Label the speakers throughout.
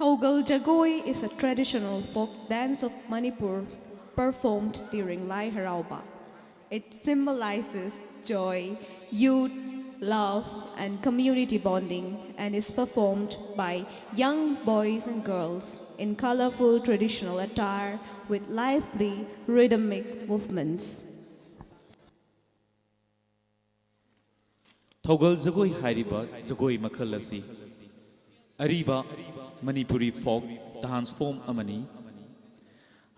Speaker 1: Thaugal Jagoi is a traditional folk dance of Manipur performed during Lai Harauba. It symbolizes joy, youth, love, and community bonding and is performed by young boys and girls in colorful traditional attire with lively rhythmic movements.
Speaker 2: Thaugal Jagoi Hairiba Jagoi Makalasi Ariba Manipuri folk dance form amani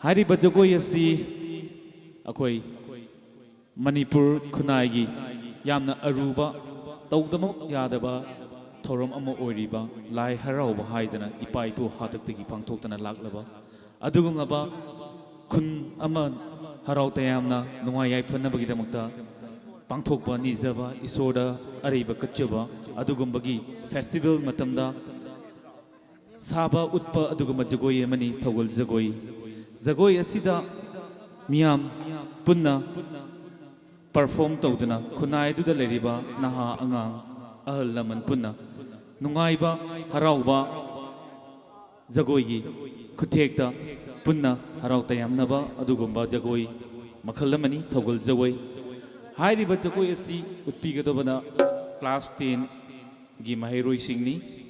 Speaker 2: Hairiba Jagoi Asi Akoi Manipur Kunaigi Yamna Aruba Tawdamo Yadaba Thorum Amo Oriba Lai Harauba Haidana Ipaipu Hatatiki Pangtotana Laklaba Adugumaba Kun Aman Harautayamna Nuayai Fanabagidamukta Pangthokpa Nizaba Isoda Ariba Kachaba Adugumbagi Festival Matamda Saba Utpa Aduguma Jagoi Mani Thaugal Jagoi Jagoi Asida Miam Punna perform Toduna Kunai Duda Leriba Naha Angang Ahal Laman Punna Nungaiba Harauba Jagoigi Kutekta Punna Harautayam Naba Adugumba Jagoi Makalamani Thaugal Jagoi Hairiba Jagoi Asi Utpigadabana Class 10 Gi Mahiroi Singni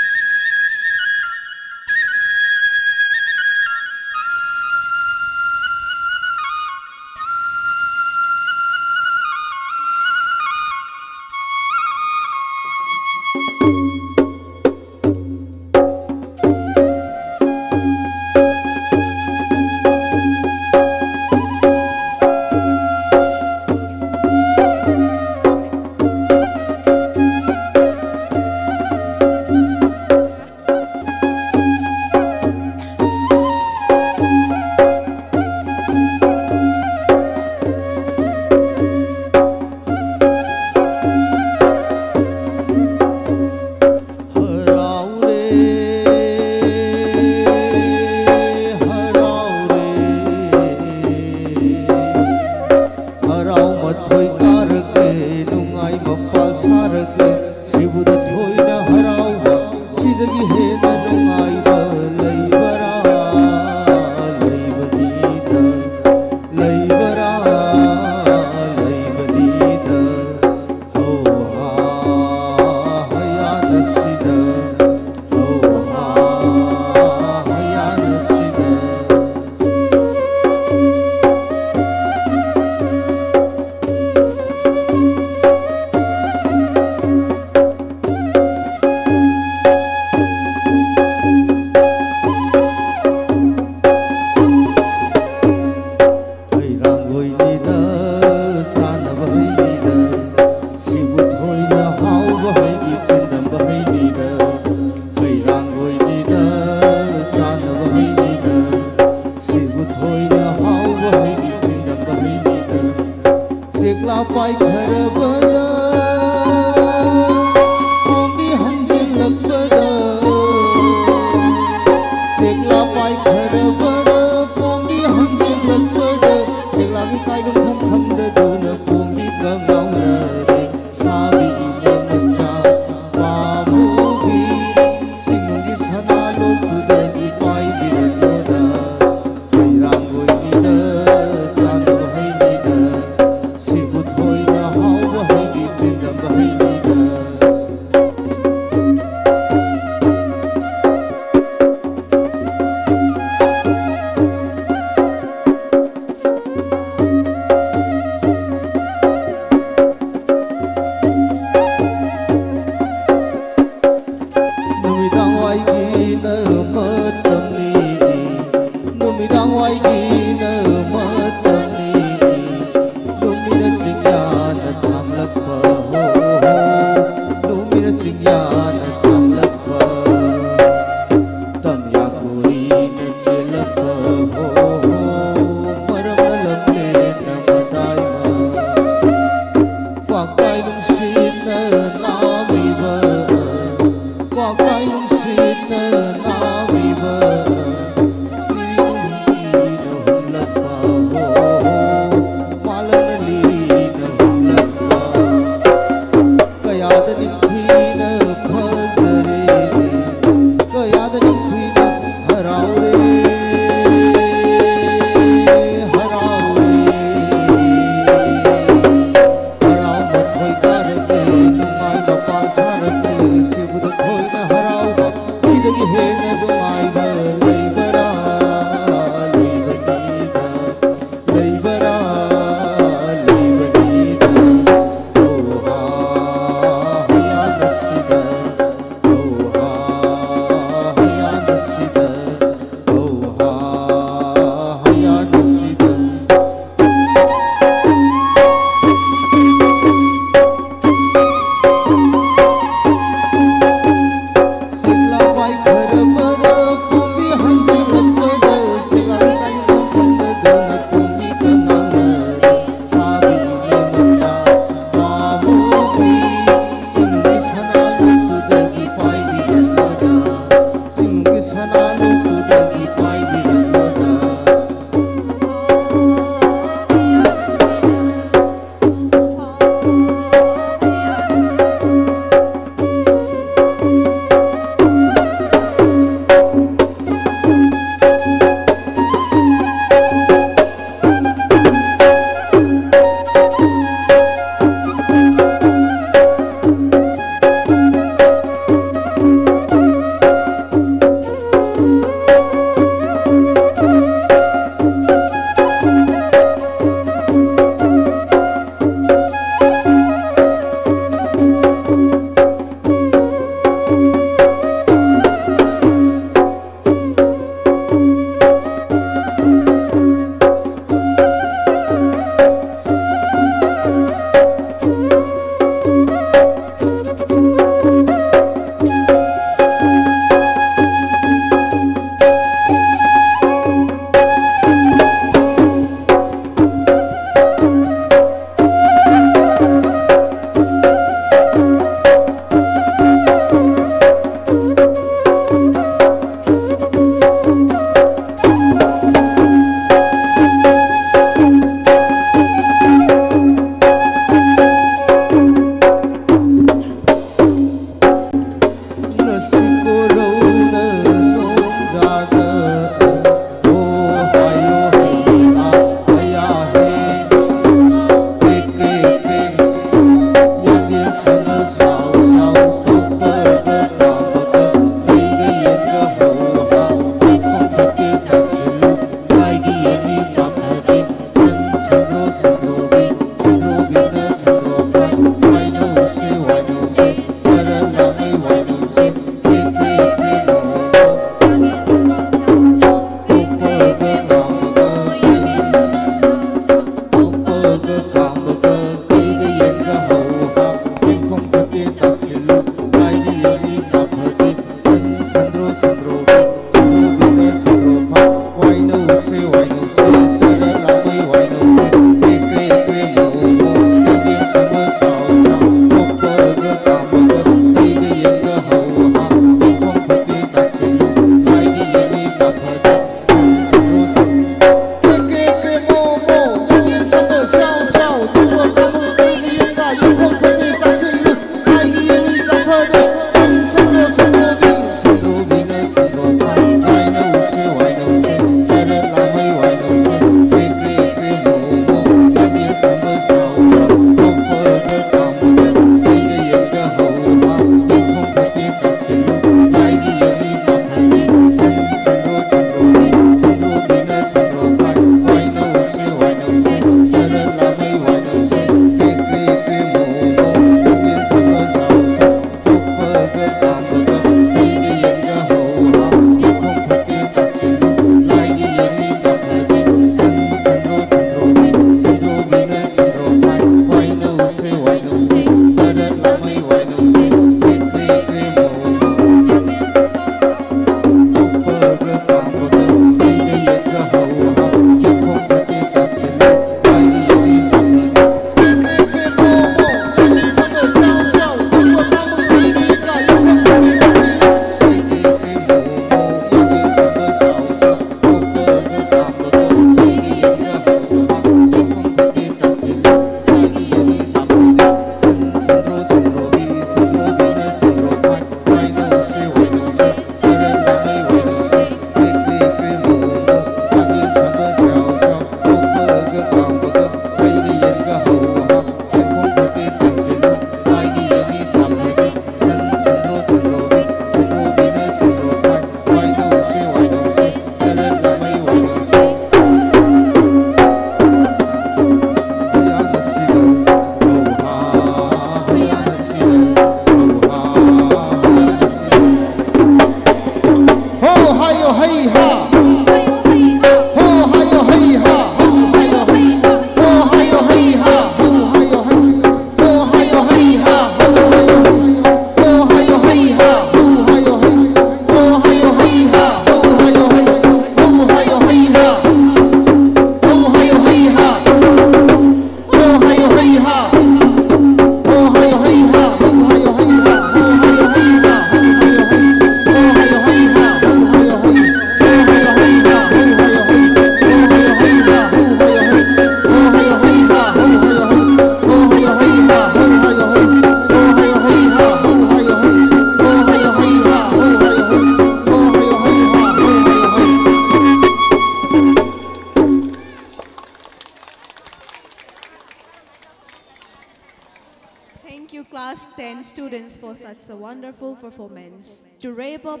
Speaker 1: Class 10 students for such a wonderful performance. To wrap up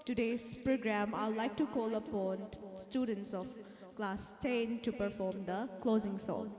Speaker 1: today's program, I'd like to call upon students of class 10 to perform the closing song.